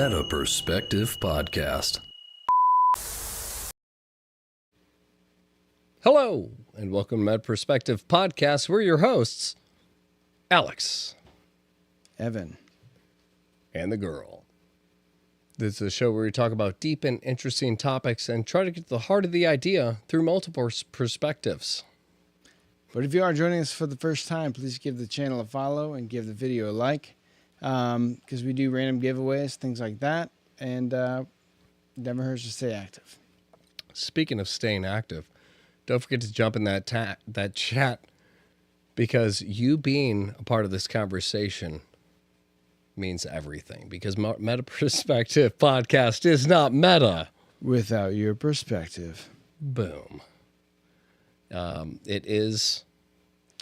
Meta Perspective Podcast. Hello, and welcome to Meta Perspective Podcast. We're your hosts, Alex, Evan, and the girl. This is a show where we talk about deep and interesting topics and try to get to the heart of the idea through multiple perspectives. But if you are joining us for the first time, please give the channel a follow and give the video a like, because we do random giveaways, things like that, and never hurts to stay active. Speaking of staying active, don't forget to jump in that chat, because you being a part of this conversation means everything, because Meta Perspective Podcast is not meta Without your perspective. Boom. It is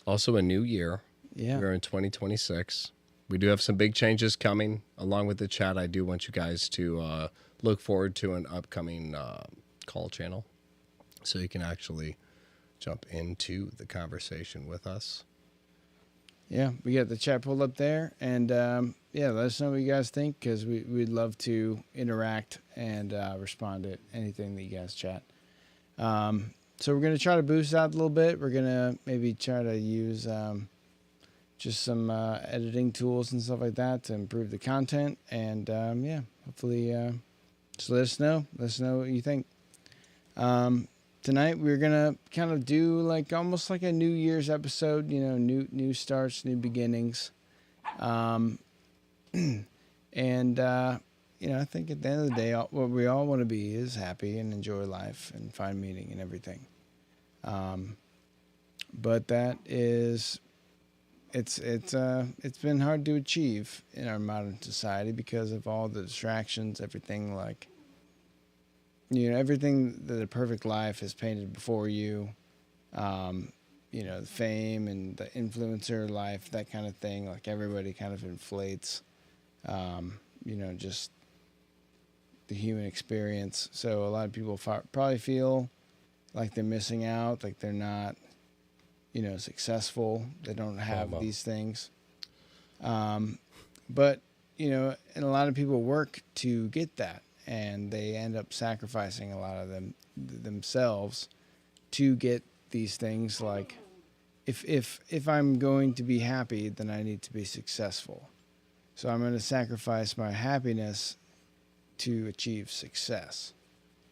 also a new year. Yeah. We're in 2026. We do have some big changes coming. Along with the chat, I do want you guys to look forward to an upcoming call channel, so you can actually jump into the conversation with us. Yeah, we got the chat pulled up there, and yeah, let us know what you guys think, because we'd love to interact and respond to anything that you guys chat. So we're going to try to boost out a little bit. We're going to maybe try to use just some editing tools and stuff like that to improve the content. And yeah, hopefully just let us know. Let us know what you think. Tonight we're going to kind of do like almost like a New Year's episode, you know, new starts, new beginnings. And you know, I think at the end of the day, what we all want to be is happy and enjoy life and find meaning in everything. But that is, it's been hard to achieve in our modern society because of all the distractions, everything like, you know, everything that a perfect life is painted before you, you know, the fame and the influencer life, that kind of thing. Like everybody kind of inflates, you know, just the human experience. So a lot of people probably feel like they're missing out, like they're not, you know, successful. They don't have these things. But, you know, and a lot of people work to get that, and they end up sacrificing a lot of themselves to get these things. Like if I'm going to be happy, then I need to be successful. So I'm going to sacrifice my happiness to achieve success.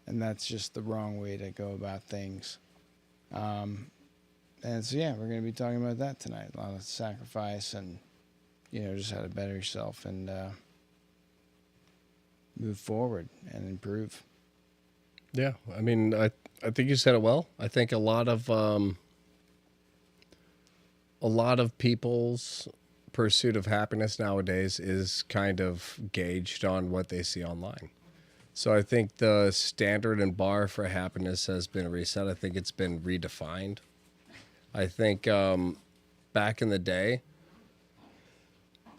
And that's just the wrong way to go about things. And so, yeah, we're going to be talking about that tonight. A lot of sacrifice and, you know, just how to better yourself and move forward and improve. Yeah, I mean, I think you said it well. I think a lot of people's pursuit of happiness nowadays is kind of gauged on what they see online. So I think the standard and bar for happiness has been reset. I think it's been redefined. I think back in the day,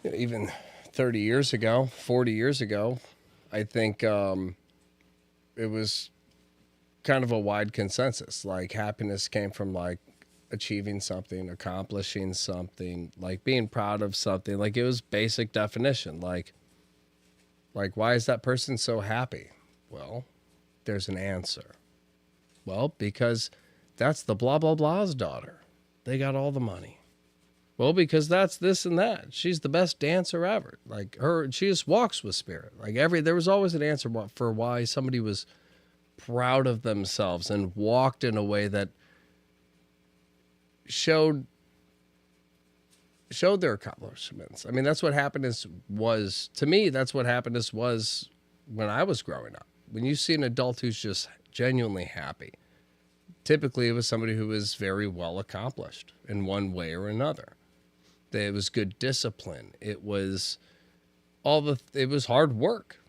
even 30 years ago, 40 years ago, I think it was kind of a wide consensus. Like happiness came from like achieving something, accomplishing something, like being proud of something. Like it was basic definition. Like why is that person so happy? Well, there's an answer. Well, because that's the blah, blah, blah's daughter. They got all the money. Well, because that's this and that. She's the best dancer ever. Like she just walks with spirit. Like there was always an answer for why somebody was proud of themselves and walked in a way that showed their accomplishments. I mean, that's what happiness was. To me, that's what happiness was when I was growing up. When you see an adult who's just genuinely happy, typically it was somebody who was very well accomplished in one way or another. It was good discipline. It was it was hard work,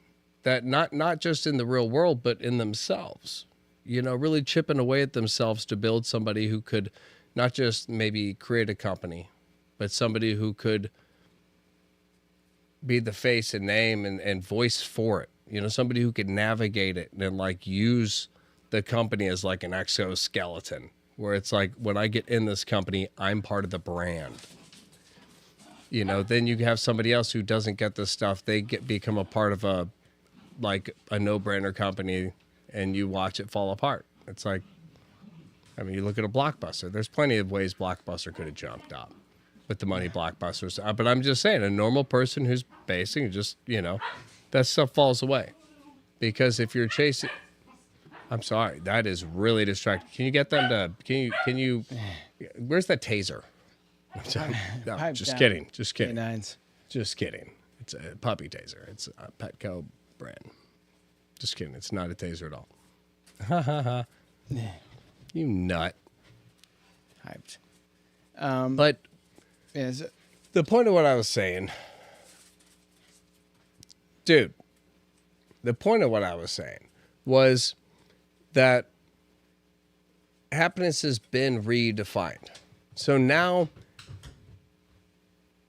that not just in the real world, but in themselves, you know, really chipping away at themselves to build somebody who could not just maybe create a company, but somebody who could be the face and name and voice for it. You know, somebody who could navigate it and like use the company as like an exoskeleton, where it's like, when I get in this company, I'm part of the brand. You know, then you have somebody else who doesn't get this stuff. They become a part of a like a no-brainer company and you watch it fall apart. It's like, I mean, you look at a Blockbuster. There's plenty of ways Blockbuster could have jumped up with the money Blockbusters. But I'm just saying, a normal person who's basing, just, that stuff falls away. Because if you're chasing... I'm sorry, that is really distracting. Can you get them to... Can you... Where's that taser? No, just kidding. Just kidding. Canines. Just kidding. It's a puppy taser. It's a Petco brand. Just kidding. It's not a taser at all. Ha ha ha. You nut. Hyped. But Yeah, the point of what I was saying, dude, the point of what I was saying was that happiness has been redefined. So now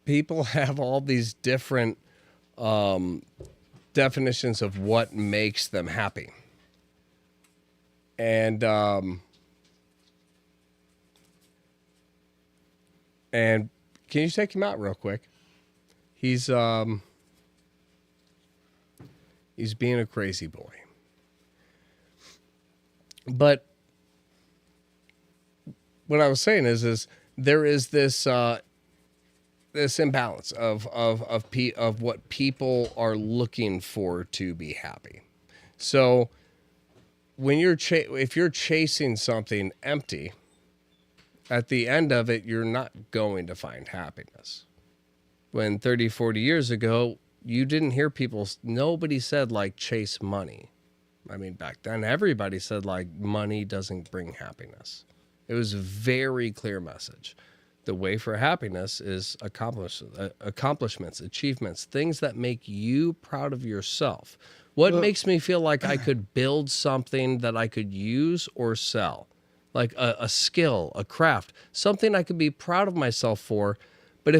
people have all these different definitions of what makes them happy. And can you take him out real quick? He's being a crazy boy. But what I was saying is there is this this imbalance of what people are looking for to be happy. So when if you're chasing something empty, at the end of it, you're not going to find happiness. When 30, 40 years ago, you didn't hear nobody said like chase money. I mean, back then, everybody said like money doesn't bring happiness. It was a very clear message. The way for happiness is accomplishments, achievements, things that make you proud of yourself. What makes me feel like I could build something that I could use or sell? Like a skill, a craft, something I could be proud of myself for. But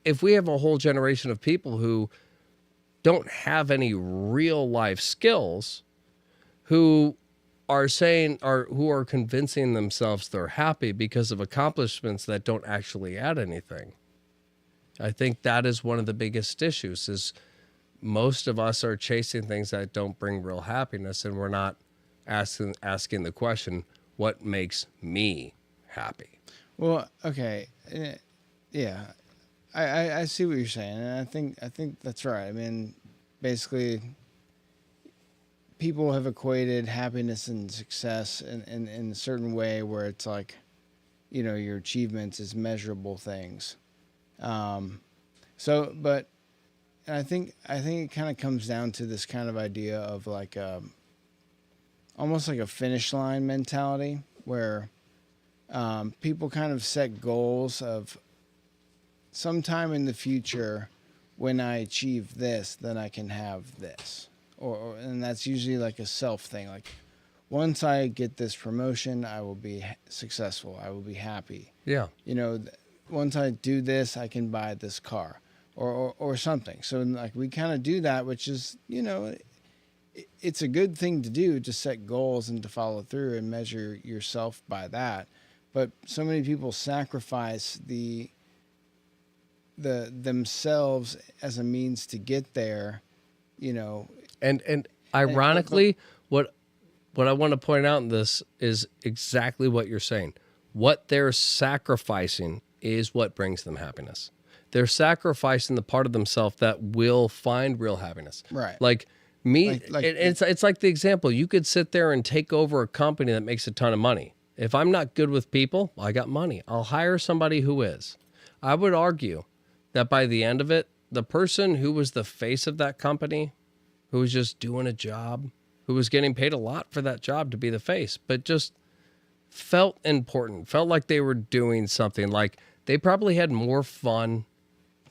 if we have a whole generation of people who don't have any real life skills, who are convincing themselves they're happy because of accomplishments that don't actually add anything, I think that is one of the biggest issues. Is most of us are chasing things that don't bring real happiness, and we're not asking the question, what makes me happy? Well, okay, yeah, I see what you're saying, and I think that's right. I mean, basically, people have equated happiness and success in a certain way where it's like, your achievements is measurable things. But I think it kind of comes down to this kind of idea of like almost like a finish line mentality where people kind of set goals of sometime in the future when I achieve this, then I can have this. And that's usually like a self thing. Like once I get this promotion, I will be successful. I will be happy. Yeah. Once I do this, I can buy this car or something. So like we kind of do that, which is, it's a good thing to do, to set goals and to follow through and measure yourself by that. But so many people sacrifice themselves as a means to get there, And ironically, what I want to point out in this is exactly what you're saying. What they're sacrificing is what brings them happiness. They're sacrificing the part of themselves that will find real happiness. Right. Like me, it's like the example. You could sit there and take over a company that makes a ton of money. If I'm not good with people, I got money. I'll hire somebody who is. I would argue that by the end of it, the person who was the face of that company, who was just doing a job, who was getting paid a lot for that job to be the face, but just felt important, felt like they were doing something, like they probably had more fun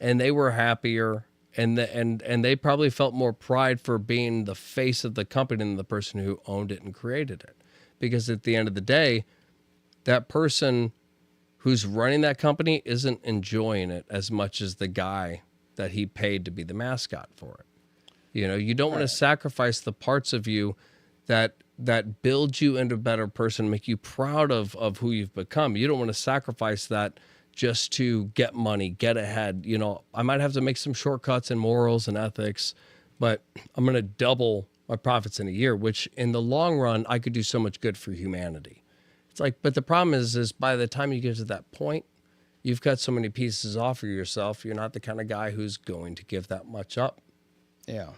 and they were happier and they probably felt more pride for being the face of the company than the person who owned it and created it. Because at the end of the day, that person who's running that company isn't enjoying it as much as the guy that he paid to be the mascot for it. You don't want to sacrifice the parts of you that build you into a better person, make you proud of who you've become. You don't want to sacrifice that just to get money, get ahead. I might have to make some shortcuts in morals and ethics, but I'm going to double my profits in a year, which in the long run, I could do so much good for humanity. It's like, but the problem is by the time you get to that point, you've cut so many pieces off of yourself. You're not the kind of guy who's going to give that much up. Yeah.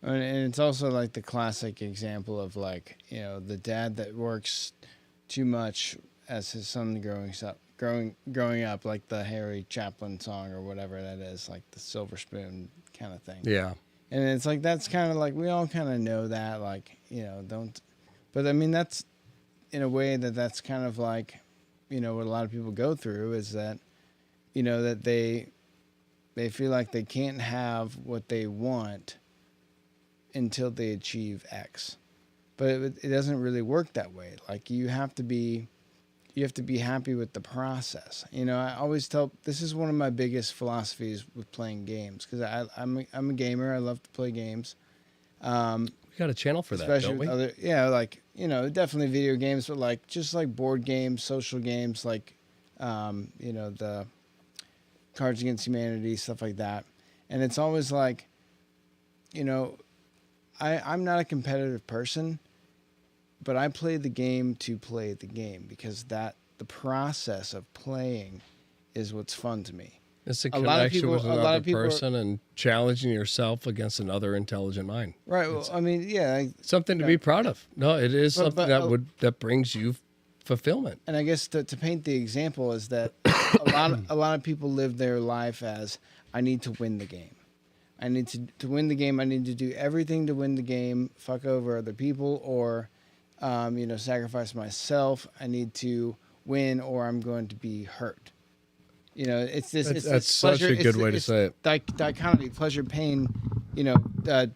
And it's also like the classic example of like, you know, the dad that works too much as his son growing up, like the Harry Chaplin song or whatever that is, like the silver spoon kind of thing. Yeah. And it's like, that's kind of like, we all kind of know that, like, you know, but I mean, that's in a way that's kind of like, you know, what a lot of people go through is that, you know, that they feel like they can't have what they want until they achieve X. But it doesn't really work that way. Like you have to be happy with the process. You know, I always tell, this is one of my biggest philosophies with playing games, because I'm a gamer. I love to play games. We got a channel for that, don't we? Like, you know, definitely video games, but like just like board games, social games, like, you know, the Cards Against Humanity, stuff like that. And it's always like, you know, I'm not a competitive person, but I play the game to play the game, because the process of playing is what's fun to me. It's a connection with another person and challenging yourself against another intelligent mind. Right. Well, I mean, yeah. Something to be proud of. No, it is something that brings you fulfillment. And I guess to paint the example is that a lot of people live their life as, I need to win the game. I need to win the game. I need to do everything to win the game, fuck over other people, or, you know, sacrifice myself. I need to win or I'm going to be hurt. You know, it's this. That's such a good way to say it. Dichotomy, pleasure, pain. You know,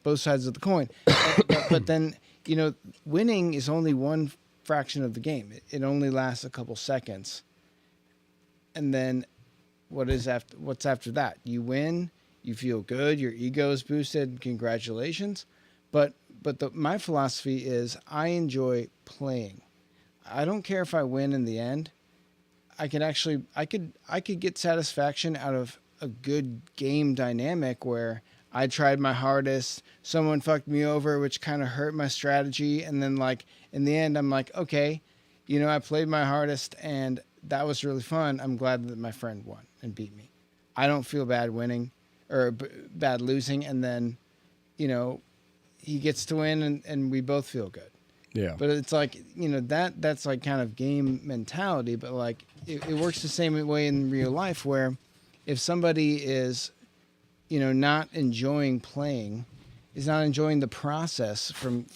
both sides of the coin. But then, you know, winning is only one fraction of the game. It only lasts a couple seconds. And then, what's after that? You win. You feel good. Your ego is boosted. Congratulations. But my philosophy is, I enjoy playing. I don't care if I win in the end. I could get satisfaction out of a good game dynamic where I tried my hardest, someone fucked me over, which kind of hurt my strategy, and then like in the end I'm like, okay, you know, I played my hardest and that was really fun. I'm glad that my friend won and beat me. I don't feel bad winning or bad losing, and then, you know, he gets to win and we both feel good. Yeah. But it's like, you know, that's like kind of game mentality, but like it works the same way in real life, where if somebody is, you know, not enjoying playing, is not enjoying the process from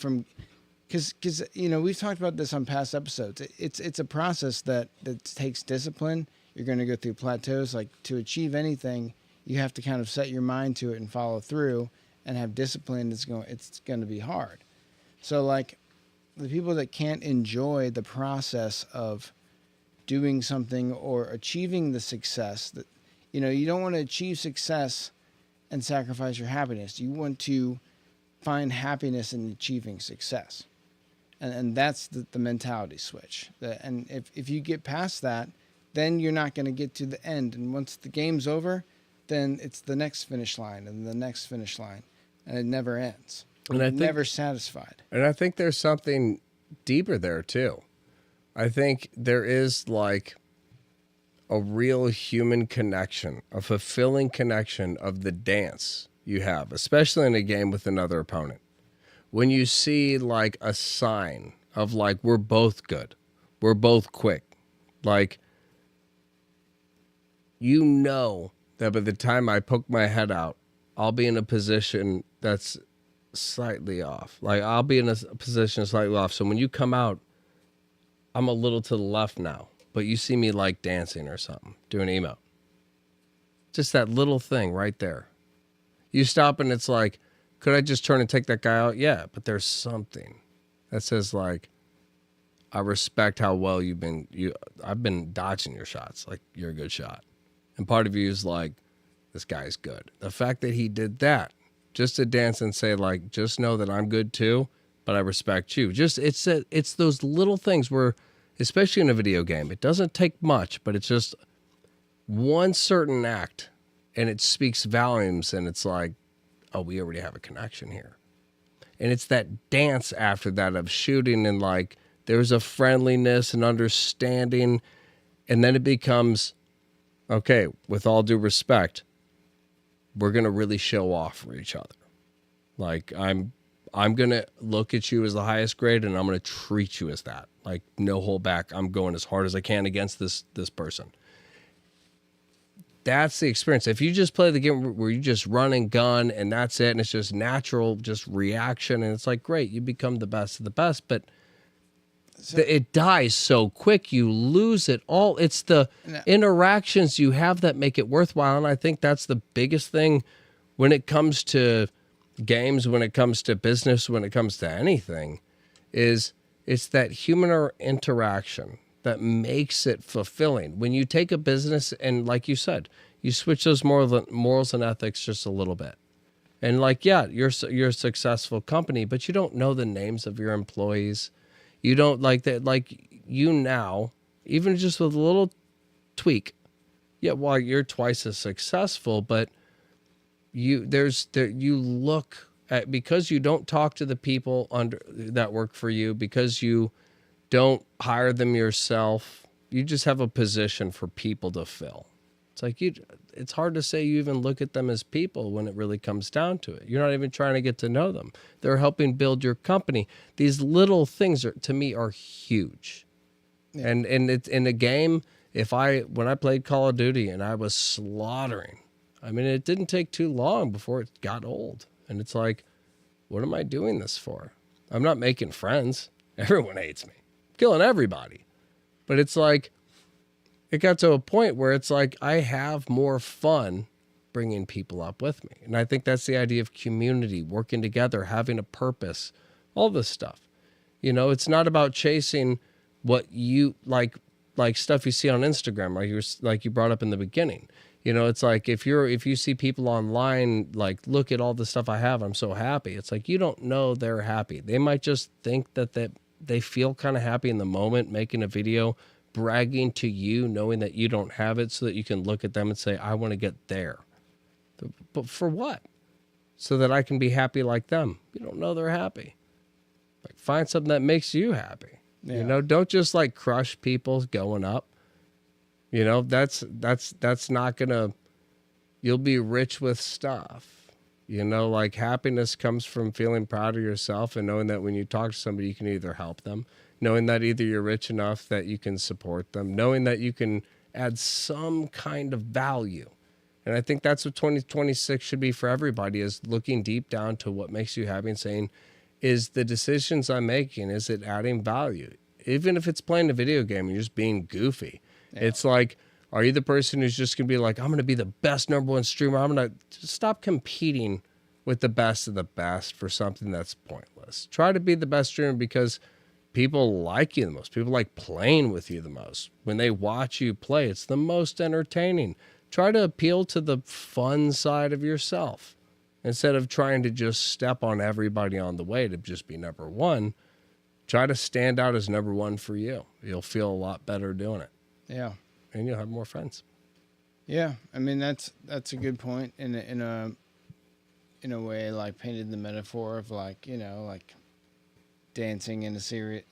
because you know, we've talked about this on past episodes. It's a process that takes discipline. You're going to go through plateaus. Like, to achieve anything, you have to kind of set your mind to it and follow through and have discipline. It's going to be hard. So like, the people that can't enjoy the process of doing something or achieving the success, that, you know, you don't want to achieve success and sacrifice your happiness. You want to find happiness in achieving success. And that's the mentality switch. And if you get past that, then you're not going to get to the end. And once the game's over, then it's the next finish line and the next finish line. And it never ends. And I'm never satisfied. And I think there's something deeper there too. I think there is like a real human connection, a fulfilling connection of the dance you have, especially in a game with another opponent. When you see like a sign of like, we're both good, we're both quick, like, you know that by the time I poke my head out, I'll be in a position that's slightly off. Like, I'll be in a position slightly off. So when you come out, I'm a little to the left now, but you see me like dancing or something, doing emote. Just that little thing right there. You stop and it's like, could I just turn and take that guy out? Yeah, but there's something that says like, I respect how well I've been dodging your shots. Like, you're a good shot. And part of you is like, this guy's good. The fact that he did that, just to dance and say like, just know that I'm good too, but I respect you. Just it's those little things where, especially in a video game, it doesn't take much, but it's just one certain act and it speaks volumes, and it's like, oh, we already have a connection here. And it's that dance after that of shooting, and like there's a friendliness and understanding. And then it becomes, okay, with all due respect, we're going to really show off for each other. Like I'm going to look at you as the highest grade, and I'm going to treat you as that. Like no hold back. I'm going as hard as I can against this person. That's the experience. If you just play the game where you just run and gun and that's it, and it's just natural, just reaction, and it's like, great, you become the best of the best, but it dies so quick, you lose it all. It's the interactions you have that make it worthwhile, and I think that's the biggest thing when it comes to games, when it comes to business, when it comes to anything, is it's that human interaction that makes it fulfilling. When you take a business and, like you said, you switch those morals and ethics just a little bit. And like, yeah, you're a successful company, but you don't know the names of your employees. You don't like that. Like you now, even just with a little tweak, yeah, well, you're twice as successful, but you look at, because you don't talk to the people that work for you, because you don't hire them yourself. You just have a position for people to fill. It's like it's hard to say you even look at them as people when it really comes down to it. You're not even trying to get to know them. They're helping build your company. These little things to me are huge. Yeah. And it's in a game, when I played Call of Duty and I was slaughtering, I mean, it didn't take too long before it got old. And it's like, what am I doing this for? I'm not making friends. Everyone hates me. Killing everybody. But it's like, it got to a point where it's like, I have more fun bringing people up with me. And I think that's the idea of community, working together, having a purpose, all this stuff. You know, it's not about chasing what you like stuff you see on Instagram, like you brought up in the beginning. You know, it's like if you see people online, like, look at all the stuff I have, I'm so happy. It's like, you don't know they're happy. They might just think that they feel kind of happy in the moment, making a video, bragging to you, knowing that you don't have it, so that you can look at them and say, I want to get there. But for what? So that I can be happy like them. You don't know they're happy. Like, find something that makes you happy. Yeah. You know, don't just like crush people going up. You know, that's not gonna, you'll be rich with stuff. You know, like happiness comes from feeling proud of yourself and knowing that when you talk to somebody, you can either help them, knowing that either you're rich enough that you can support them, knowing that you can add some kind of value. And I think that's what 2026 should be for everybody, is looking deep down to what makes you happy and saying, is the decisions I'm making, is it adding value? Even if it's playing a video game and you're just being goofy. Yeah. It's like, are you the person who's just going to be like, I'm going to be the best #1 streamer. I'm going to stop competing with the best of the best for something that's pointless. Try to be the best streamer because people like you the most. People like playing with you the most. When they watch you play, it's the most entertaining. Try to appeal to the fun side of yourself instead of trying to just step on everybody on the way to just be #1. Try to stand out as #1 for you. You'll feel a lot better doing it. Yeah. And you'll have more friends. Yeah. I mean, that's a good point in a way, like painted the metaphor of like, you know, like dancing emoting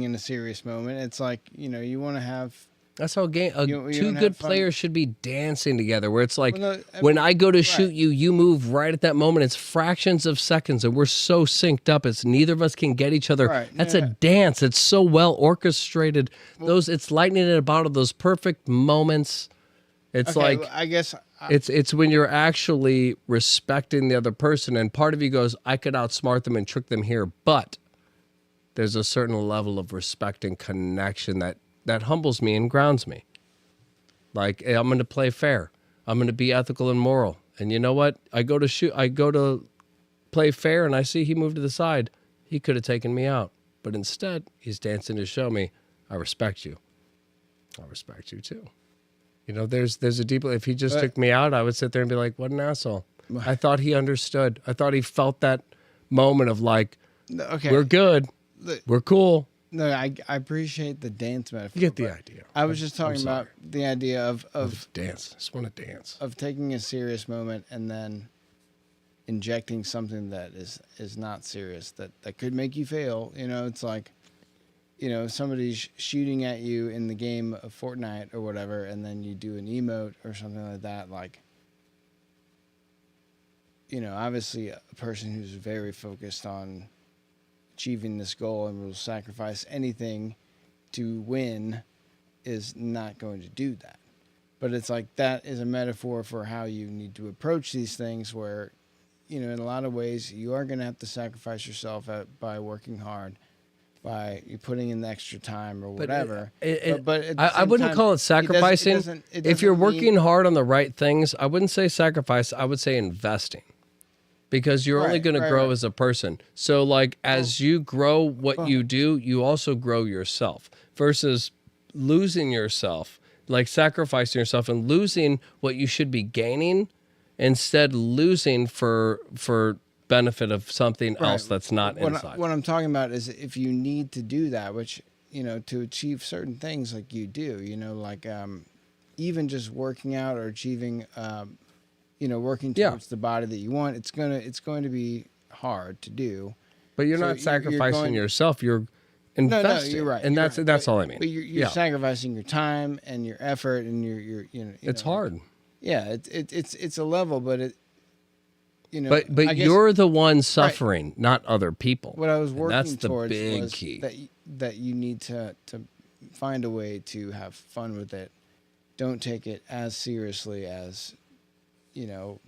in a serious moment. It's like, you know, you want to have, that's how two good players should be dancing together, where it's like, when I go to shoot you, you move right at that moment. It's fractions of seconds, and we're so synced up. It's neither of us can get each other. Right. That's a dance. It's so well orchestrated. It's lightning in a bottle, those perfect moments. It's like, I guess it's when you're actually respecting the other person, and part of you goes, I could outsmart them and trick them here, but there's a certain level of respect and connection that humbles me and grounds me. Like, hey, I'm going to play fair. I'm going to be ethical and moral. And you know what? I go to play fair, and I see he moved to the side. He could have taken me out. But instead, he's dancing to show me, I respect you. I respect you too. You know, there's a deep, if he just took me out, I would sit there and be like, what an asshole. I thought he understood. I thought he felt that moment of like, okay, we're good. We're cool. No, I appreciate the dance metaphor. You get the idea. I was just talking about the idea of dance. I just want to dance. Of taking a serious moment and then injecting something that is not serious that could make you fail. It's like, if somebody's shooting at you in the game of Fortnite or whatever, and then you do an emote or something like that, like, obviously a person who's very focused on achieving this goal and will sacrifice anything to win is not going to do that. But it's like that is a metaphor for how you need to approach these things where, in a lot of ways, you are going to have to sacrifice yourself by working hard, by you putting in the extra time or whatever. But I wouldn't call it sacrificing. If you're working hard on the right things, I wouldn't say sacrifice. I would say investing. Because you're only going to grow as a person. So, like, as you grow what you do, you also grow yourself. Versus losing yourself, like sacrificing yourself and losing what you should be gaining, instead losing for benefit of something else that's not inside. What I'm talking about is if you need to do that, which, to achieve certain things like you do, like even just working out or achieving... working towards the body that you want, it's going to be hard to do. But you're not sacrificing yourself. You're investing. No, you're right. And that's all I mean. But you're sacrificing your time and your effort and your it's hard. Yeah, it's a level, but it. But you're the one suffering, not other people. What I was working towards was key. that you need to find a way to have fun with it. Don't take it as seriously as. In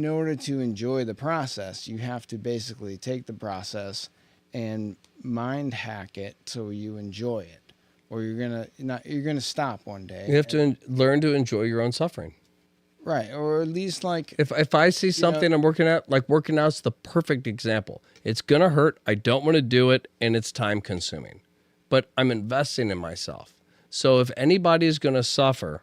order to enjoy the process, you have to basically take the process and mind hack it so you enjoy it, or you're gonna stop one day. You have to learn to enjoy your own suffering, right? Or at least like if I see something I'm working at, like working out's the perfect example. It's gonna hurt. I don't want to do it, and it's time consuming, but I'm investing in myself. So if anybody is gonna suffer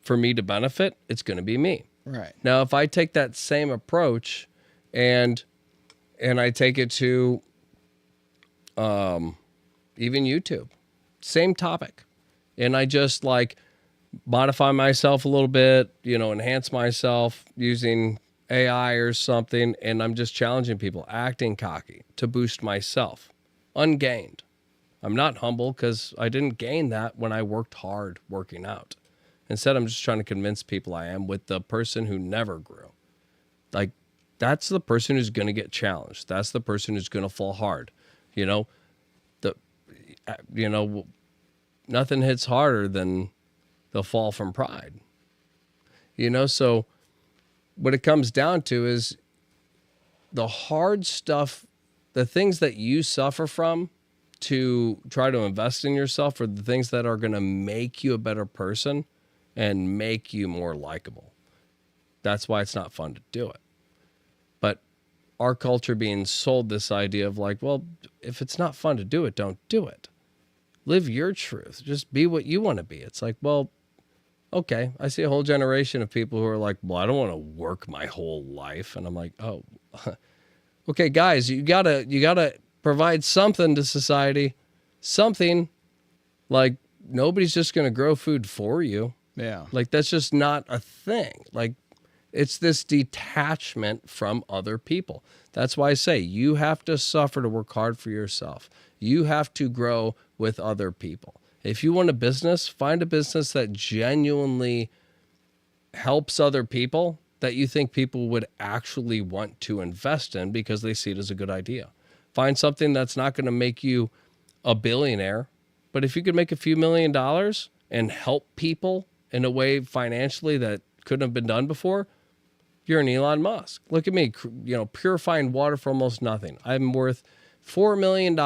for me to benefit, it's going to be me. Right. Now, if I take that same approach and I take it to even YouTube, same topic, and I just like modify myself a little bit, enhance myself using AI or something, and I'm just challenging people, acting cocky to boost myself, ungained. I'm not humble because I didn't gain that when I worked hard working out. Instead, I'm just trying to convince people I am with the person who never grew. Like, that's the person who's going to get challenged. That's the person who's going to fall hard. Nothing hits harder than the fall from pride. So what it comes down to is the hard stuff, the things that you suffer from to try to invest in yourself are the things that are going to make you a better person and make you more likable. That's why it's not fun to do it. But our culture being sold this idea of like, well, if it's not fun to do it, don't do it. Live your truth. Just be what you want to be. It's like, well, okay. I see a whole generation of people who are like, well, I don't want to work my whole life. And I'm like, oh, okay, guys, you gotta provide something to society. Something. Like, nobody's just going to grow food for you. Yeah. Like, that's just not a thing. Like, it's this detachment from other people. That's why I say you have to suffer to work hard for yourself. You have to grow with other people. If you want a business, find a business that genuinely helps other people, that you think people would actually want to invest in because they see it as a good idea. Find something that's not going to make you a billionaire, but if you could make a few $1 million and help people in a way financially that couldn't have been done before, you're an Elon Musk. Look at me, purifying water for almost nothing. I'm worth $4 million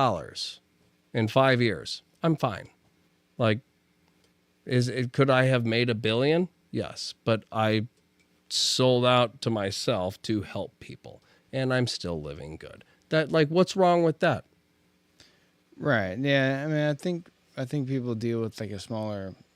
in 5 years. I'm fine. Like, could I have made $1 billion? Yes, but I sold out to myself to help people, and I'm still living good. What's wrong with that? Right. Yeah. I mean, I think people deal with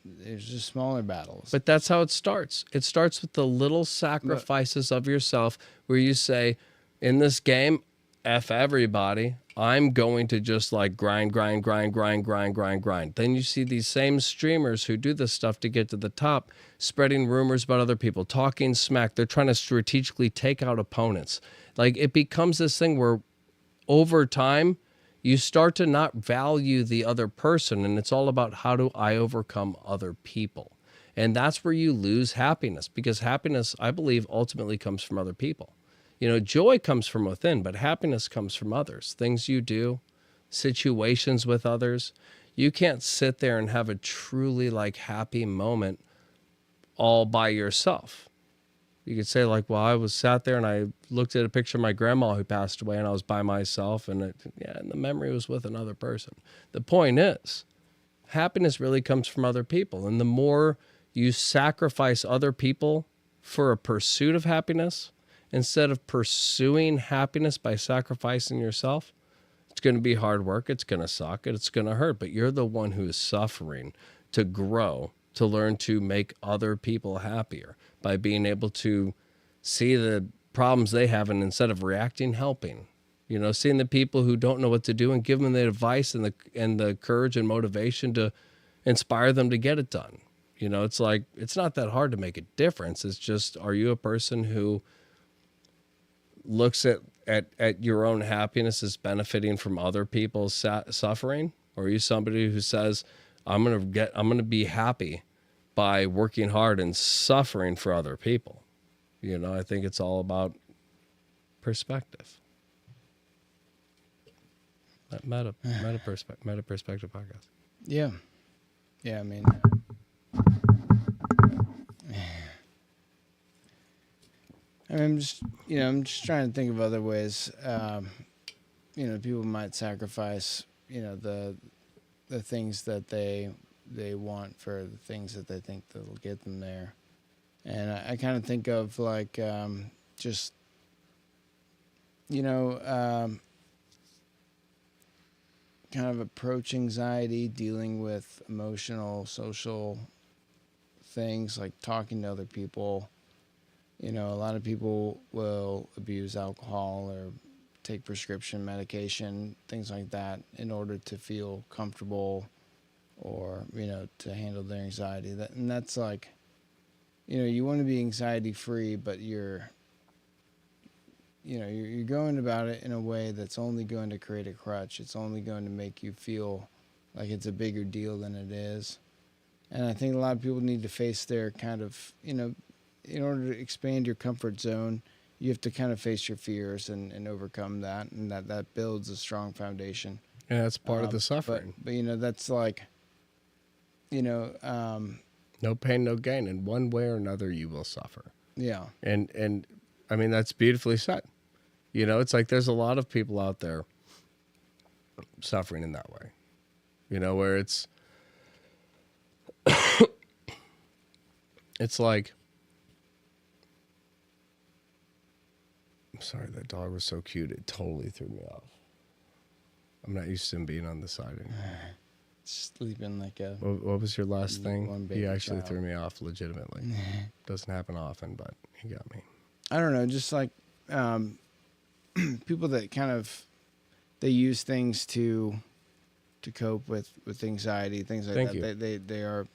there's just smaller battles. But that's how it starts. It starts with the little sacrifices of yourself where you say, in this game, F everybody. I'm going to just like grind. Then you see these same streamers who do this stuff to get to the top, spreading rumors about other people, talking smack. They're trying to strategically take out opponents. Like it becomes this thing where over time, you start to not value the other person, and it's all about how do I overcome other people. And that's where you lose happiness, because happiness, I believe, ultimately comes from other people. You know, joy comes from within, but happiness comes from others. Things you do, situations with others. You can't sit there and have a truly like happy moment all by yourself. You could say like, well, I was sat there and I looked at a picture of my grandma who passed away and I was by myself and and the memory was with another person. The point is, happiness really comes from other people. And the more you sacrifice other people for a pursuit of happiness, instead of pursuing happiness by sacrificing yourself, it's going to be hard work. It's going to suck. It's going to hurt. But you're the one who is suffering to grow, to learn to make other people happier by being able to see the problems they have and instead of reacting, helping. You know, seeing the people who don't know what to do and give them the advice and the courage and motivation to inspire them to get it done. You know, it's like, it's not that hard to make a difference. It's just, are you a person who looks at your own happiness as benefiting from other people's suffering? Or are you somebody who says, I'm going to be happy by working hard and suffering for other people? You know, I think it's all about perspective. Meta perspective podcast. Yeah. Yeah, I mean, I'm just trying to think of other ways. You know, people might sacrifice, you know, the things that they want for the things that they think that'll get them there. And I kind of think of like just, you know, kind of approach anxiety, dealing with emotional, social things like talking to other people. You know, a lot of people will abuse alcohol or take prescription medication, things like that, in order to feel comfortable or, you know, to handle their anxiety. And that's like, you know, you want to be anxiety free, but you're going about it in a way that's only going to create a crutch. It's only going to make you feel like it's a bigger deal than it is. And I think a lot of people need to face their kind of, you know, in order to expand your comfort zone, you have to kind of face your fears and overcome that. And that builds a strong foundation. Yeah, that's part of the suffering. But, you know, that's like, you know... no pain, no gain. In one way or another, you will suffer. Yeah. And I mean, that's beautifully said. You know, it's like there's a lot of people out there suffering in that way. You know, where it's it's like, I'm sorry, that dog was so cute, it totally threw me off. I'm not used to him being on the side anymore. Sleeping like a... What was your last thing? He actually child. threw me off legitimately. Doesn't happen often, but he got me. I don't know, just like people that kind of, they use things to cope with anxiety, things like Thank that. you. They are...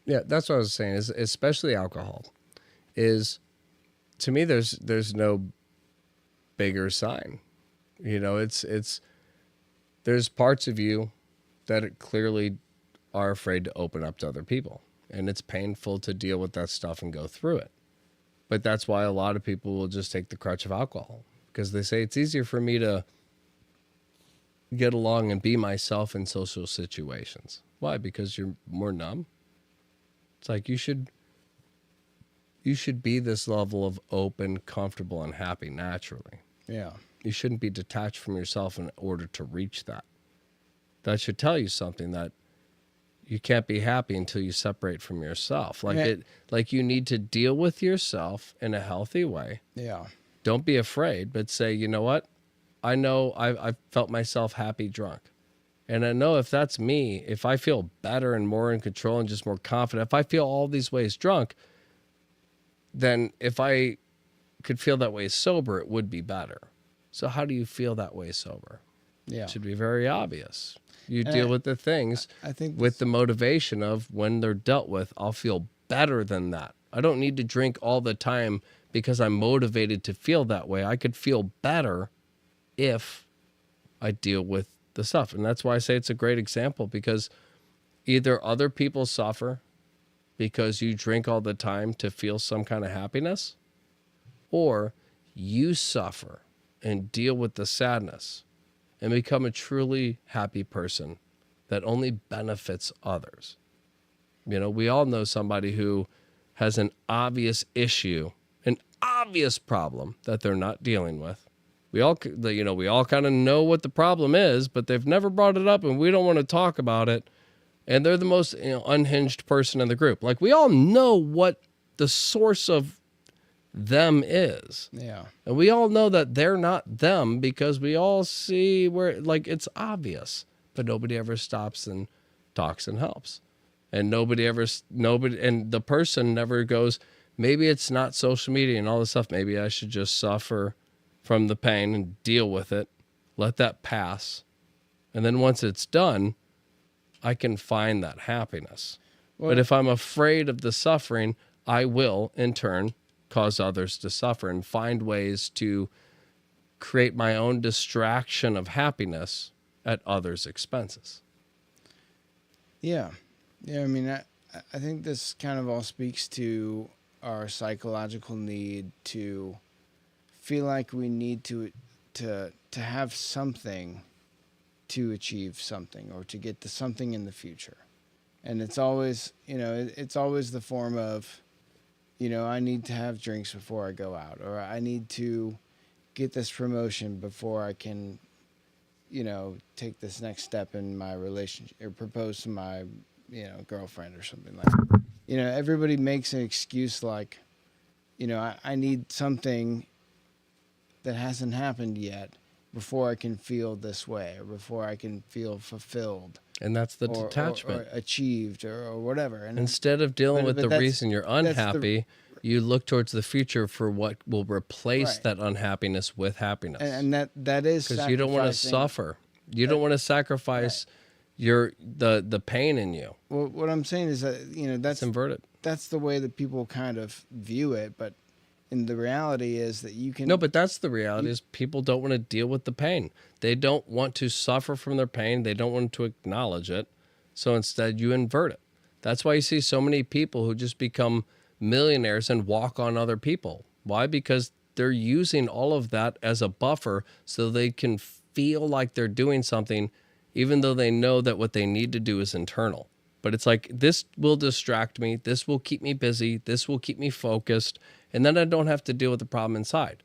Yeah, that's what I was saying, is especially alcohol. Is, to me, there's no bigger sign. You know, it's there's parts of you that clearly are afraid to open up to other people. And it's painful to deal with that stuff and go through it. But that's why a lot of people will just take the crutch of alcohol, because they say it's easier for me to get along and be myself in social situations. Why? Because you're more numb. It's like you should be this level of open, comfortable, and happy naturally. Yeah. You shouldn't be detached from yourself in order to reach that. That should tell you something, that you can't be happy until you separate from yourself. Like you need to deal with yourself in a healthy way. Yeah. Don't be afraid, but say, you know what? I know I've felt myself happy drunk. And I know if that's me, if I feel better and more in control and just more confident, if I feel all these ways drunk, then if I could feel that way sober, it would be better. So how do you feel that way sober? Yeah. It should be very obvious. You deal with the things I think with the motivation of when they're dealt with, I'll feel better than that. I don't need to drink all the time because I'm motivated to feel that way. I could feel better if I deal with the stuff. And that's why I say it's a great example, because either other people suffer because you drink all the time to feel some kind of happiness, or you suffer and deal with the sadness and become a truly happy person that only benefits others. You know, we all know somebody who has an obvious issue, an obvious problem that they're not dealing with. We all kind of know what the problem is, but they've never brought it up and we don't want to talk about it. And they're the most unhinged person in the group. Like, we all know what the source of them is. Yeah. And we all know that they're not them because we all see where, like, it's obvious, but nobody ever stops and talks and helps. And nobody, and the person never goes, maybe it's not social media and all this stuff. Maybe I should just suffer from the pain and deal with it, let that pass. And then once it's done, I can find that happiness. Well, but if I'm afraid of the suffering, I will, in turn, cause others to suffer and find ways to create my own distraction of happiness at others' expenses. Yeah. Yeah, I mean, I think this kind of all speaks to our psychological need to feel like we need to have something to achieve something or to get to something in the future. And it's always, it's always the form of, I need to have drinks before I go out, or I need to get this promotion before I can, take this next step in my relationship or propose to my, girlfriend or something like that. Everybody makes an excuse like, I need something that hasn't happened yet before I can feel this way or before I can feel fulfilled. And that's the detachment. Or achieved or whatever. And instead of dealing with the reason you're unhappy, you look towards the future for what will replace that unhappiness with happiness. And that is because you don't want to suffer. You don't want to sacrifice the pain in you. Well, what I'm saying is that that's it's inverted. That's the way that people kind of view it, but and the reality is that you can... No, but that's the reality is people don't want to deal with the pain. They don't want to suffer from their pain. They don't want to acknowledge it. So instead, you invert it. That's why you see so many people who just become millionaires and walk on other people. Why? Because they're using all of that as a buffer so they can feel like they're doing something, even though they know that what they need to do is internal. But it's like, this will distract me. This will keep me busy. This will keep me focused. And then I don't have to deal with the problem inside,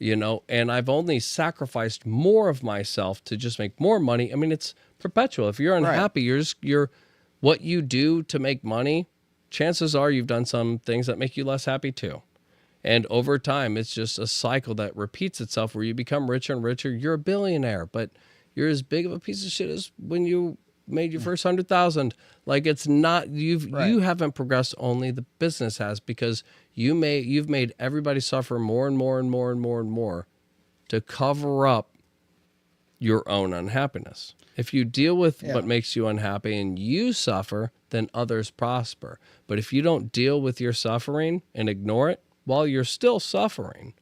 and I've only sacrificed more of myself to just make more money. I mean, it's perpetual. If you're unhappy, you're what you do to make money, chances are you've done some things that make you less happy too. And over time, it's just a cycle that repeats itself where you become richer and richer. You're a billionaire, but you're as big of a piece of shit as when you made your first 100,000. Like, it's not, you haven't progressed, only the business has, because you've made everybody suffer more and more and more and more and more to cover up your own unhappiness. If you deal with what makes you unhappy and you suffer, then others prosper. But if you don't deal with your suffering and ignore it while you're still suffering,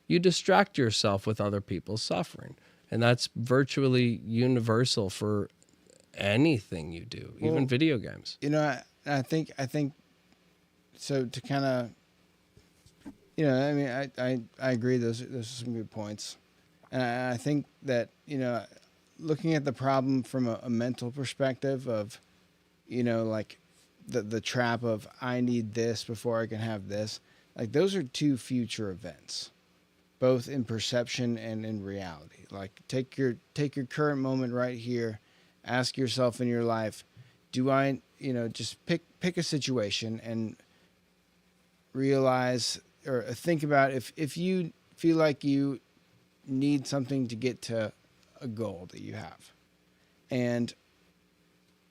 you distract yourself with other people's suffering. And that's virtually universal for anything you do, even video games. I think so. To kind of, I mean, I agree. Those are some good points, and I think that looking at the problem from a mental perspective of, like the trap of I need this before I can have this. Like, those are two future events, both in perception and in reality. Like, take your current moment right here. Ask yourself in your life, do I, just pick a situation and realize or think about if you feel like you need something to get to a goal that you have. And,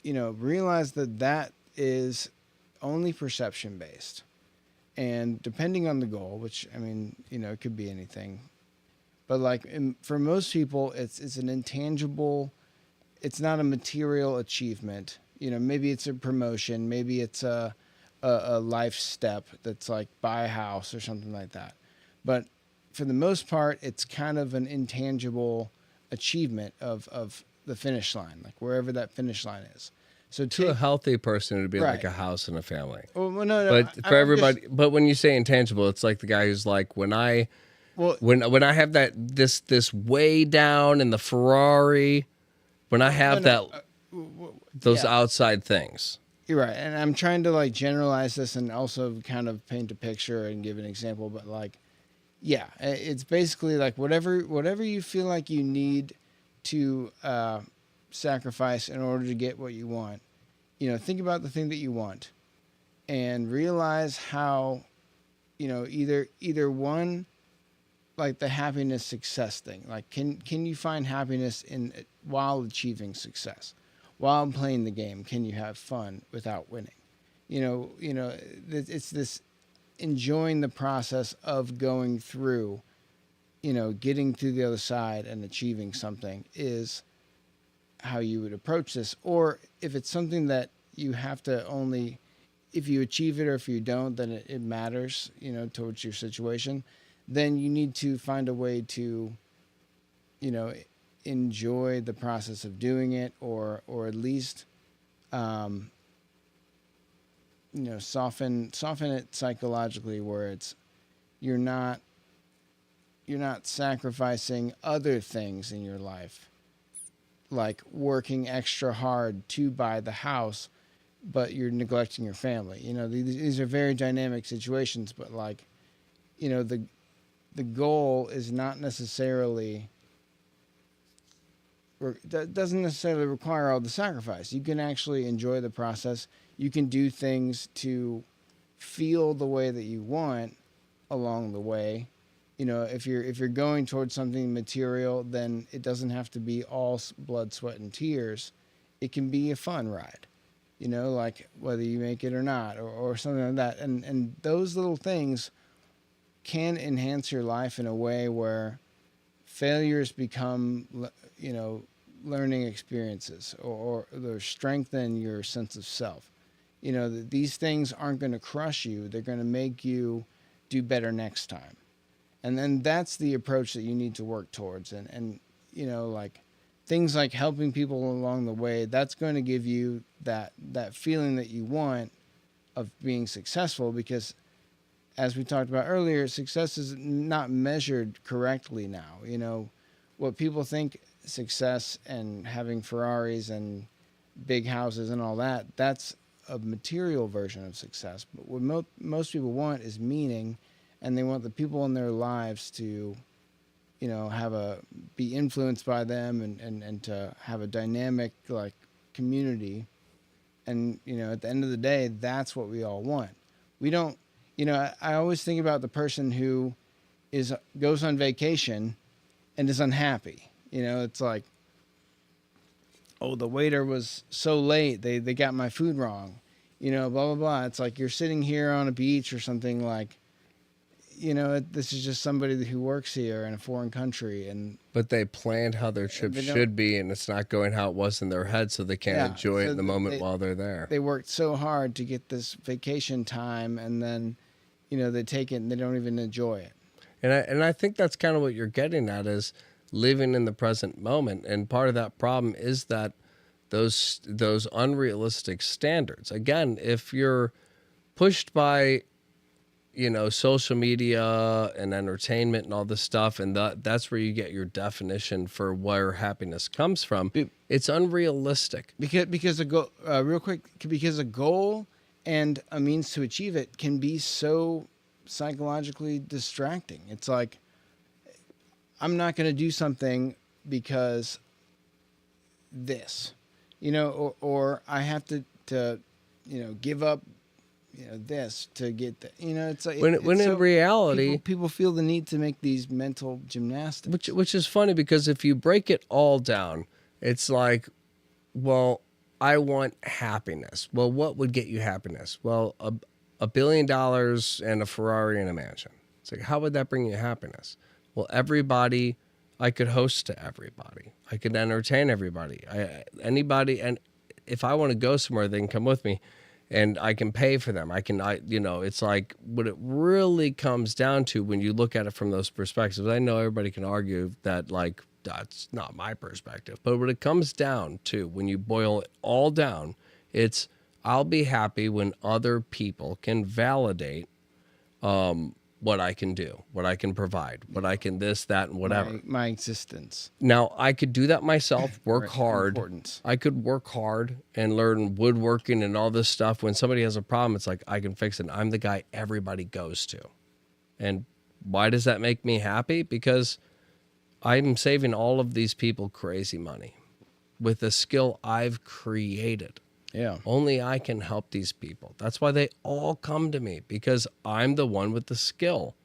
realize that is only perception based. And depending on the goal, which, I mean, it could be anything. But like for most people, it's an intangible. It's not a material achievement. You know, maybe it's a promotion, maybe it's a life step that's like buy a house or something like that. But for the most part, it's kind of an intangible achievement of the finish line, like wherever that finish line is. So to a healthy person, it'd be right. like a house and a family. Well, no, but for everybody, but when you say intangible, it's like the guy who's like, when I have this way down in the Ferrari, when I have those outside things. You're right, and I'm trying to like generalize this and also kind of paint a picture and give an example. But like, yeah, it's basically like whatever you feel like you need to sacrifice in order to get what you want. You know, think about the thing that you want, and realize how, you know, either one, like the happiness success thing. Like, can you find happiness while achieving success? While playing the game, can you have fun without winning? You know, it's this enjoying the process of going through, you know, getting to the other side and achieving something is how you would approach this. Or if it's something that you have to only, if you achieve it or if you don't, then it matters, you know, towards your situation, then you need to find a way to, you know, enjoy the process of doing it, or at least, you know, soften it psychologically, where it's you're not sacrificing other things in your life, like working extra hard to buy the house, but you're neglecting your family. You know, these are very dynamic situations, but like, you know, the goal is not necessarily, that doesn't necessarily require all the sacrifice. You can actually enjoy the process. You can do things to feel the way that you want along the way. You know, if you're going towards something material, then it doesn't have to be all blood, sweat, and tears. It can be a fun ride, you know, like whether you make it or not, or something like that. And those little things can enhance your life in a way where failures become, you know, learning experiences, or strengthen your sense of self. You know, these things aren't going to crush you. They're going to make you do better next time. And then that's the approach that you need to work towards. And you know, like things like helping people along the way, that's going to give you that feeling that you want of being successful, because as we talked about earlier, success is not measured correctly now. You know, what people think success and having Ferraris and big houses and all that, that's a material version of success. But what most people want is meaning, and they want the people in their lives to, you know, be influenced by them, and to have a dynamic like community. And, you know, at the end of the day, that's what we all want. We don't, you know, I always think about the person who goes on vacation and is unhappy. You know, it's like, oh, the waiter was so late. They got my food wrong. You know, blah, blah, blah. It's like you're sitting here on a beach or something, like, you know, this is just somebody who works here in a foreign country. But they planned how their trip should be, and it's not going how it was in their head, so they can't enjoy it in the moment while they're there. They worked so hard to get this vacation time, and then, you know, they take it and they don't even enjoy it. And I think that's kind of what you're getting at, is living in the present moment. And part of that problem is that those unrealistic standards. Again, if you're pushed by, you know, social media and entertainment and all this stuff, and that's where you get your definition for where happiness comes from, it's unrealistic. Because a goal, real quick, because a goal and a means to achieve it can be so psychologically distracting. It's like, I'm not going to do something because this, you know, or I have to, you know, give up, you know, this to get that. You know, it's like when in reality, people feel the need to make these mental gymnastics, which is funny, because if you break it all down, it's like, well, I want happiness. Well, what would get you happiness? Well, $1 billion and a Ferrari and a mansion. It's like, how would that bring you happiness? Well, everybody I could host to everybody. I could entertain everybody. Anybody, and if I want to go somewhere, they can come with me, and I can pay for them. It's like what it really comes down to when you look at it from those perspectives. I know everybody can argue that, like, that's not my perspective, but what it comes down to, when you boil it all down, it's I'll be happy when other people can validate what I can do, what I can provide, what I can this, that, and whatever. My existence. Now, I could do that myself, work hard. Importance. I could work hard and learn woodworking and all this stuff. When somebody has a problem, it's like, I can fix it. I'm the guy everybody goes to. And why does that make me happy? Because I'm saving all of these people crazy money with the skill I've created. Yeah. Only I can help these people. That's why they all come to me, because I'm the one with the skill.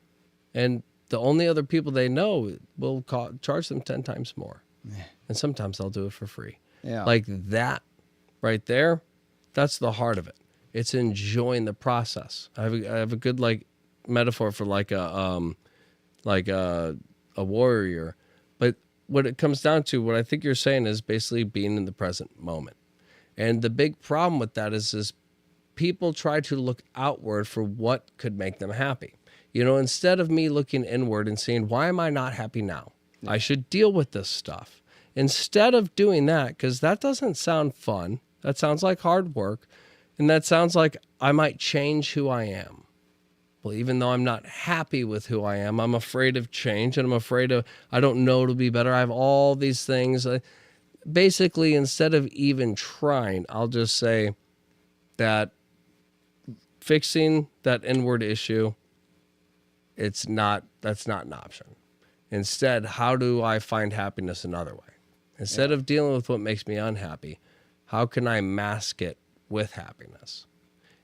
And the only other people they know will charge them 10 times more. Yeah. And sometimes I'll do it for free. Yeah. Like that right there, that's the heart of it. It's enjoying the process. I have a good like metaphor for like a warrior. But what it comes down to, what I think you're saying, is basically being in the present moment. And the big problem with that is people try to look outward for what could make them happy. Instead of me looking inward and saying, why am I not happy now? Yeah. I should deal with this stuff. Instead of doing that, because that doesn't sound fun. That sounds like hard work. And that sounds like I might change who I am. Well, even though I'm not happy with who I am, I'm afraid of change, and I'm afraid I don't know it'll be better. I have all these things. Basically, instead of even trying, I'll just say that fixing that inward issue, that's not an option. Instead, how do I find happiness another way? Instead of dealing with what makes me unhappy, how can I mask it with happiness?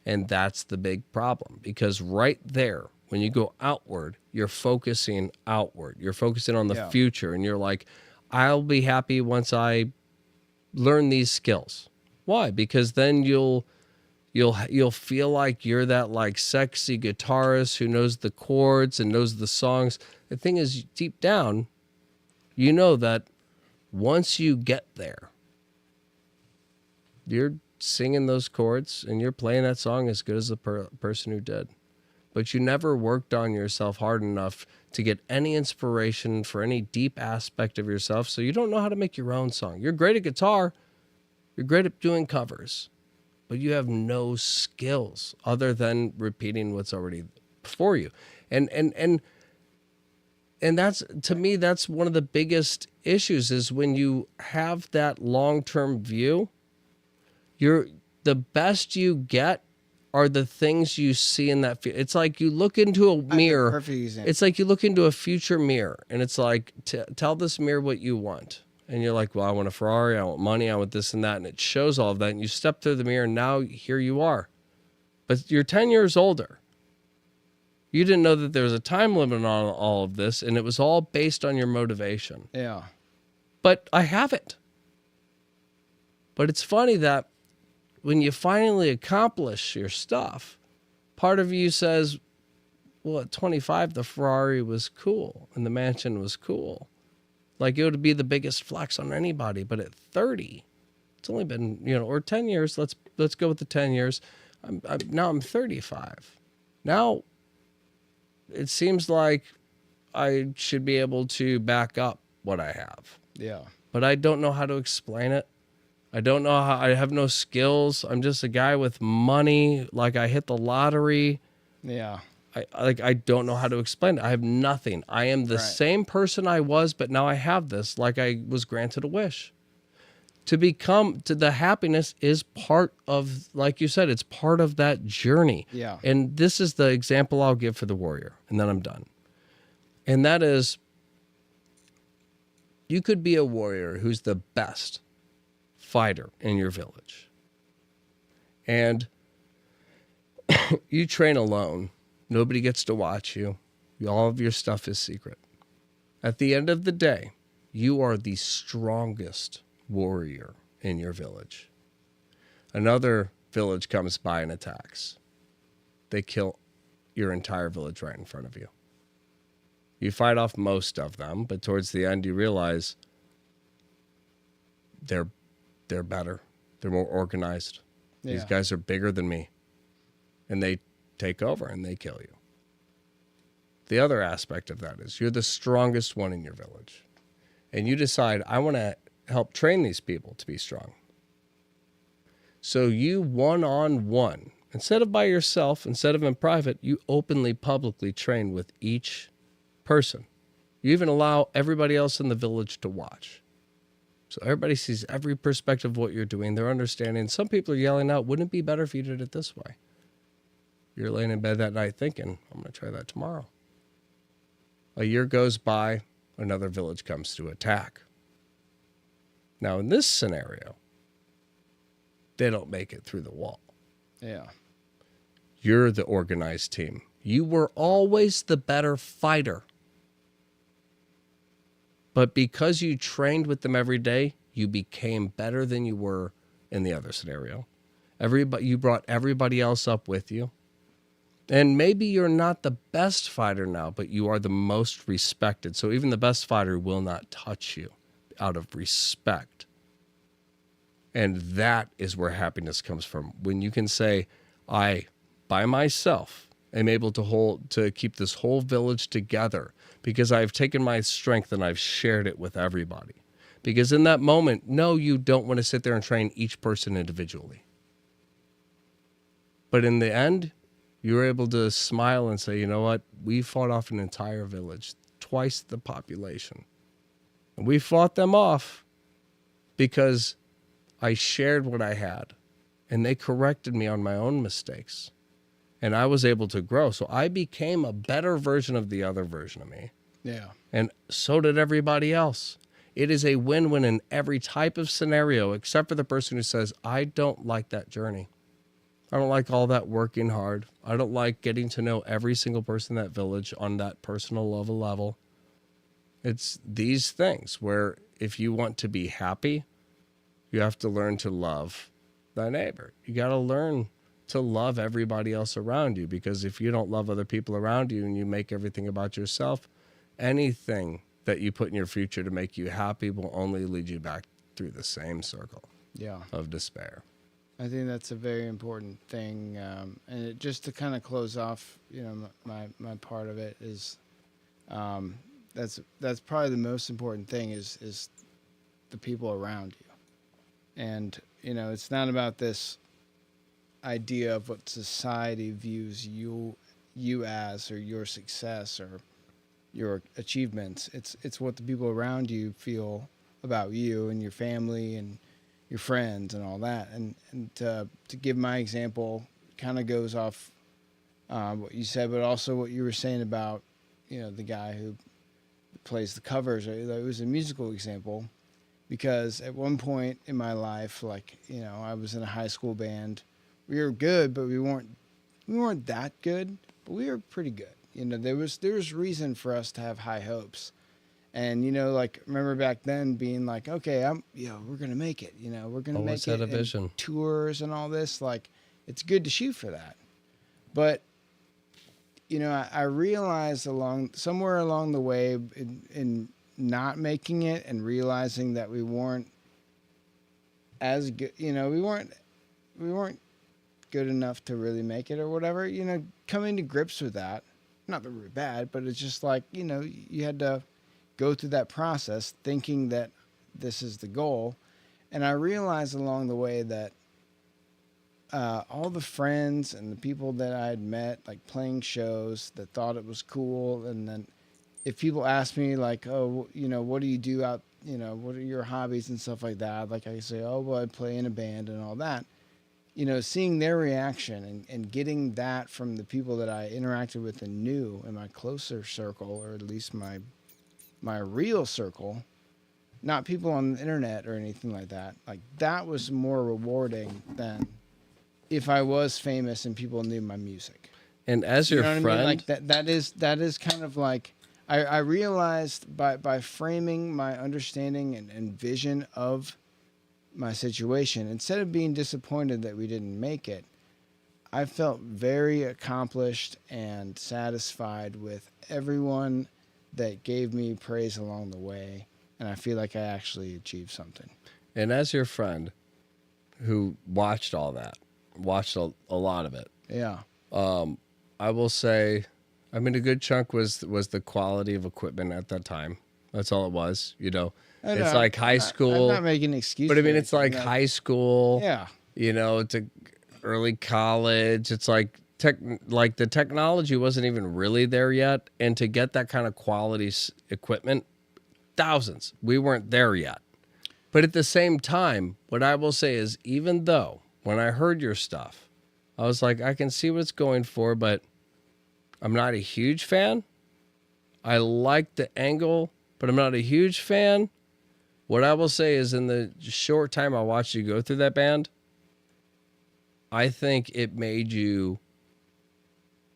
And that's the big problem, because right there, when you go outward, you're focusing outward. You're focusing on the future, and you're like, I'll be happy once I learn these skills. Why? Because then you'll feel like you're that like sexy guitarist who knows the chords and knows the songs. The thing is, deep down, you know that once you get there, you're singing those chords and you're playing that song as good as the person who did. But you never worked on yourself hard enough to get any inspiration for any deep aspect of yourself, so you don't know how to make your own song. You're great at guitar. You're great at doing covers. But you have no skills other than repeating what's already before you. And that's, to me, that's one of the biggest issues, is when you have that long-term view, the best you get are the things you see in that. It's like you look into a mirror. Perfect example. It's like you look into a future mirror, and it's like, tell this mirror what you want. And you're like, well, I want a Ferrari, I want money, I want this and that. And it shows all of that. And you step through the mirror, and now here you are. But you're 10 years older. You didn't know that there was a time limit on all of this, and it was all based on your motivation. Yeah. But I have it. But it's funny that when you finally accomplish your stuff, part of you says, well, at 25, the Ferrari was cool and the mansion was cool. Like, it would be the biggest flex on anybody. But at 30, it's only been, or 10 years. Let's go with the 10 years. Now I'm 35. Now it seems like I should be able to back up what I have. Yeah. But I don't know how to explain it. I don't know how. I have no skills. I'm just a guy with money. Like, I hit the lottery. Yeah. I don't know how to explain it. I have nothing. I am the same person I was, but now I have this, like I was granted a wish. To the happiness is part of, like you said, it's part of that journey. Yeah. And this is the example I'll give for the warrior, and then I'm done. And that is, you could be a warrior who's the best fighter in your village. And you train alone. Nobody gets to watch you. All of your stuff is secret. At the end of the day, you are the strongest warrior in your village. Another village comes by and attacks. They kill your entire village right in front of you. You fight off most of them, but towards the end you realize they're better. They're more organized. Yeah. These guys are bigger than me. And they take over and they kill you. The other aspect of that is you're the strongest one in your village. And you decide, I want to help train these people to be strong. So you one-on-one, instead of by yourself, instead of in private, you openly, publicly train with each person. You even allow everybody else in the village to watch. So everybody sees every perspective of what you're doing. They're understanding. Some people are yelling out, wouldn't it be better if you did it this way? You're laying in bed that night thinking, I'm going to try that tomorrow. A year goes by, another village comes to attack. Now, in this scenario, they don't make it through the wall. Yeah. You're the organized team. You were always the better fighter. But because you trained with them every day, you became better than you were in the other scenario. You brought everybody else up with you. And maybe you're not the best fighter now, but you are the most respected. So even the best fighter will not touch you out of respect. And that is where happiness comes from. When you can say, I, by myself, am able to keep this whole village together because I've taken my strength and I've shared it with everybody. Because in that moment, no, you don't want to sit there and train each person individually. But in the end, you're able to smile and say, you know what? We fought off an entire village, twice the population. And we fought them off because I shared what I had. And they corrected me on my own mistakes. And I was able to grow. So I became a better version of the other version of me. Yeah. And so did everybody else. It is a win-win in every type of scenario, except for the person who says, I don't like that journey. I don't like all that working hard. I don't like getting to know every single person in that village on that personal level. It's these things where if you want to be happy, you have to learn to love thy neighbor. You got to learn to love everybody else around you, because if you don't love other people around you and you make everything about yourself, anything that you put in your future to make you happy will only lead you back through the same circle of despair. I think that's a very important thing. And it, just to kind of close off, my part of it is that's probably the most important thing is the people around you. And, it's not about this idea of what society views you as, or your success or your achievements. It's what the people around you feel about you and your family and your friends and all that. And to give my example, kind of goes off what you said, but also what you were saying about, the guy who plays the covers. It was a musical example, because at one point in my life, I was in a high school band. We were good, but we weren't that good, but we were pretty good. There was reason for us to have high hopes. And, remember back then being like, okay, we're going to make it, we're going to make it. A vision. Tours and all this, it's good to shoot for that. But, I realized somewhere along the way in not making it and realizing that we weren't as good, we weren't good enough to really make it or whatever, coming to grips with that. Not that we were bad, but it's just you had to go through that process thinking that this is the goal. And I realized along the way that all the friends and the people that I had met, playing shows, that thought it was cool. And then if people ask me oh, what do you do out, what are your hobbies and stuff like that? I say, oh, well, I play in a band and all that. Seeing their reaction and getting that from the people that I interacted with and knew in my closer circle, or at least my real circle, not people on the internet or anything like that. That was more rewarding than if I was famous and people knew my music. And as your friend, I mean? that is kind of I realized by framing my understanding and vision of my situation, instead of being disappointed that we didn't make it, I felt very accomplished and satisfied with everyone that gave me praise along the way, and I feel like I actually achieved something. And as your friend who watched all that, watched a lot of it, Yeah. I will say, I mean, a good chunk was the quality of equipment at that time. That's all it was, you know. It's like high school. I'm not making an excuse. But I mean, it's like high school. Yeah. You know, to early college. It's like like the technology wasn't even really there yet, and to get that kind of quality equipment, thousands. We weren't there yet. But at the same time, what I will say is, even though when I heard your stuff, I was like, I can see what it's going for, but I'm not a huge fan. I like the angle, but I'm not a huge fan. What I will say is, in the short time I watched you go through that band, I think it made you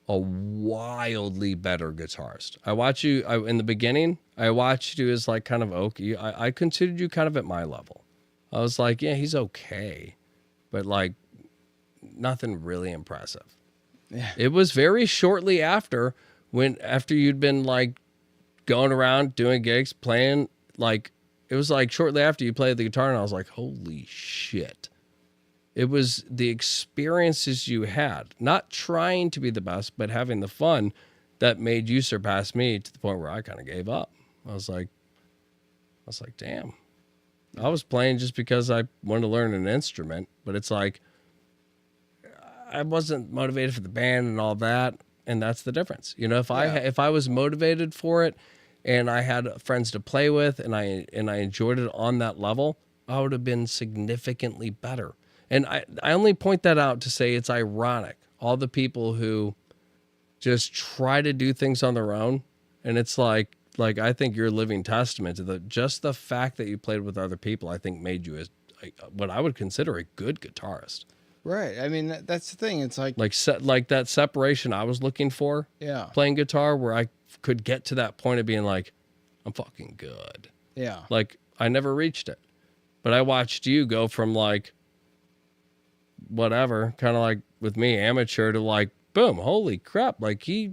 a wildly better guitarist. I watched you in the beginning. I watched you as like kind of okay. I considered you kind of at my level. I was like, yeah, he's okay, but like nothing really impressive. Yeah. It was very shortly after you'd been like going around doing gigs, playing, like it was like shortly after you played the guitar, and I was like, holy shit. It was the experiences you had, not trying to be the best, but having the fun that made you surpass me to the point where I kind of gave up. I was like, damn. I was playing just because I wanted to learn an instrument, but it's like I wasn't motivated for the band and all that, and that's the difference. You know, if I was motivated for it and I had friends to play with and I enjoyed it on that level, I would have been significantly better. And I only point that out to say it's ironic. All the people who just try to do things on their own, and it's like I think you're a living testament to the fact that you played with other people, I think made you what I would consider a good guitarist. Right. I mean, that's the thing. It's like that separation I was looking for. Yeah. Playing guitar where I could get to that point of being like, I'm fucking good. Yeah. Like I never reached it, but I watched you go from like whatever, kind of like with me, amateur, to like boom, holy crap, like he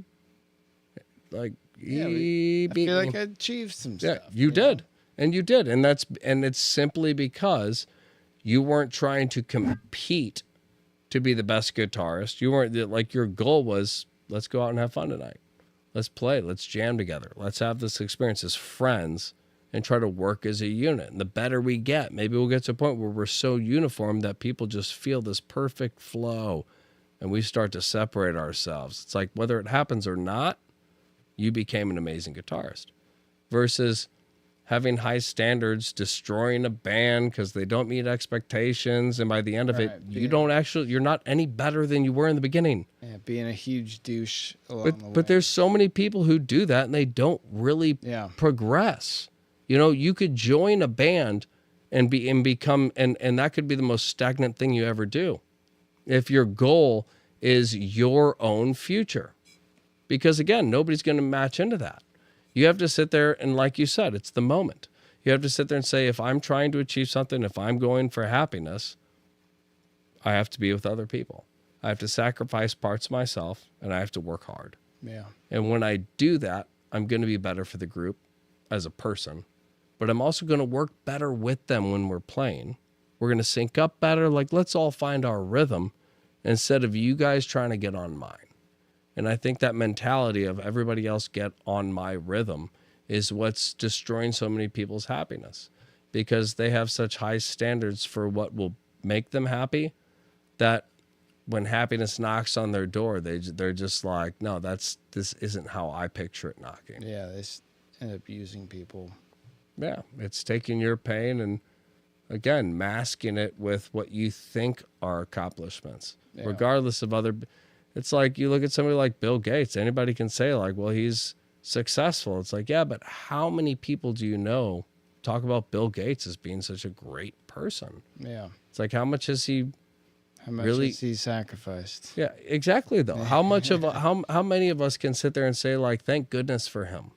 beat I feel me. like I achieved some Yeah, stuff. you did. And you did. And it's simply because you weren't trying to compete to be the best guitarist. You weren't like, your goal was, let's go out and have fun tonight. Let's play, let's jam together. Let's have this experience as friends and try to work as a unit. And the better we get, maybe we'll get to a point where we're so uniform that people just feel this perfect flow and we start to separate ourselves. It's like, whether it happens or not, you became an amazing guitarist versus having high standards, destroying a band because they don't meet expectations. And by the end of it, you're not any better than you were in the beginning. Yeah, being a huge douche along the way. But there's so many people who do that and they don't really progress. You know, you could join a band and become that could be the most stagnant thing you ever do if your goal is your own future. Because again, nobody's going to match into that. You have to sit there and, like you said, it's the moment. You have to sit there and say, if I'm trying to achieve something, if I'm going for happiness, I have to be with other people. I have to sacrifice parts of myself and I have to work hard. Yeah. And when I do that, I'm going to be better for the group as a person, but I'm also going to work better with them when we're playing. We're going to sync up better. Like, let's all find our rhythm instead of you guys trying to get on mine. And I think that mentality of everybody else get on my rhythm is what's destroying so many people's happiness, because they have such high standards for what will make them happy that when happiness knocks on their door, they're just like, no, this isn't how I picture it knocking. Yeah, they end up using people. Yeah, it's taking your pain and, again, masking it with what you think are accomplishments, regardless of other. It's like you look at somebody like Bill Gates. Anybody can say like, well, he's successful. It's like, yeah, but how many people do you know talk about Bill Gates as being such a great person? Yeah. It's like, how much has he has he sacrificed? Yeah, exactly though. How much of how many of us can sit there and say like, thank goodness for him?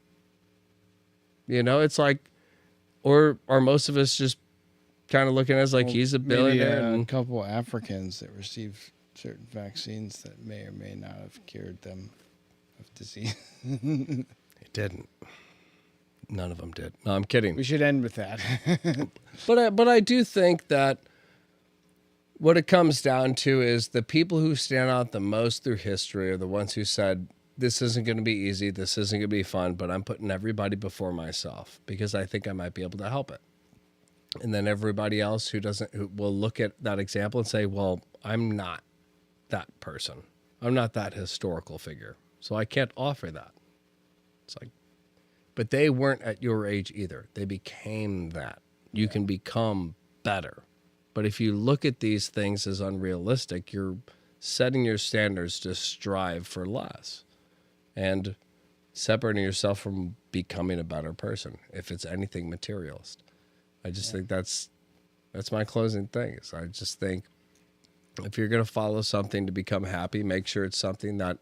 You know, it's like, or are most of us just kind of looking at it as like, he's a billionaire? Maybe a couple Africans that received certain vaccines that may or may not have cured them of disease. It didn't. None of them did. No, I'm kidding. We should end with that. But I do think that what it comes down to is the people who stand out the most through history are the ones who said, this isn't going to be easy, this isn't going to be fun, but I'm putting everybody before myself because I think I might be able to help it. And then everybody else who will look at that example and say, well, I'm not that person. I'm not that historical figure. So I can't offer that. It's like, but they weren't at your age either. They became that. You can become better. But if you look at these things as unrealistic, you're setting your standards to strive for less and separating yourself from becoming a better person, if it's anything materialist. I just think that's my closing thing. Is I just think if you're going to follow something to become happy, make sure it's something that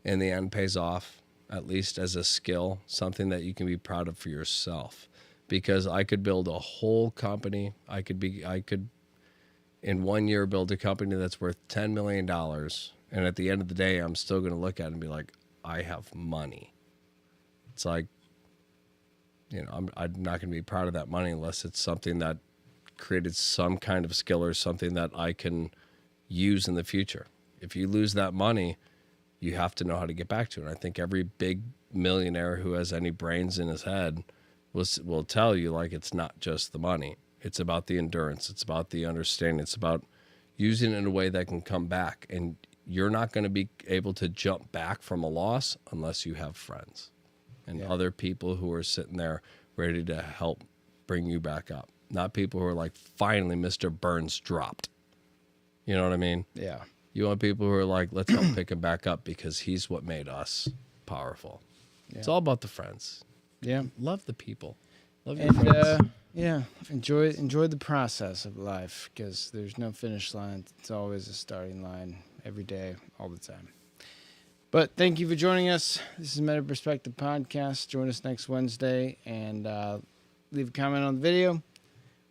in the end pays off, at least as a skill, something that you can be proud of for yourself. Because I could build a whole company. I could in 1 year build a company that's worth $10 million. And at the end of the day, I'm still going to look at it and be like, I have money. It's like, I'm not going to be proud of that money unless it's something that created some kind of skill or something that I can use in the future. If you lose that money, you have to know how to get back to it. And I think every big millionaire who has any brains in his head will tell you, like, it's not just the money. It's about the endurance. It's about the understanding. It's about using it in a way that can come back. And you're not going to be able to jump back from a loss unless you have friends and other people who are sitting there ready to help bring you back up. Not people who are like, finally, Mr. Burns dropped. You know what I mean? Yeah. You want people who are like, let's help pick him back up because he's what made us powerful. Yeah. It's all about the friends. Yeah. Love the people. Love your friends. Enjoy the process of life because there's no finish line. It's always a starting line every day, all the time. But thank you for joining us. This is Meta Perspective Podcast. Join us next Wednesday and leave a comment on the video.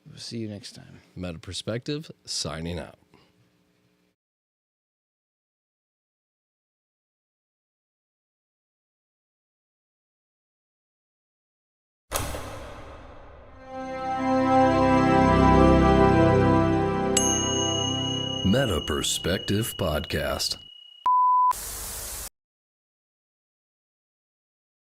We'll see you next time. Meta Perspective, signing out. Meta Perspective Podcast.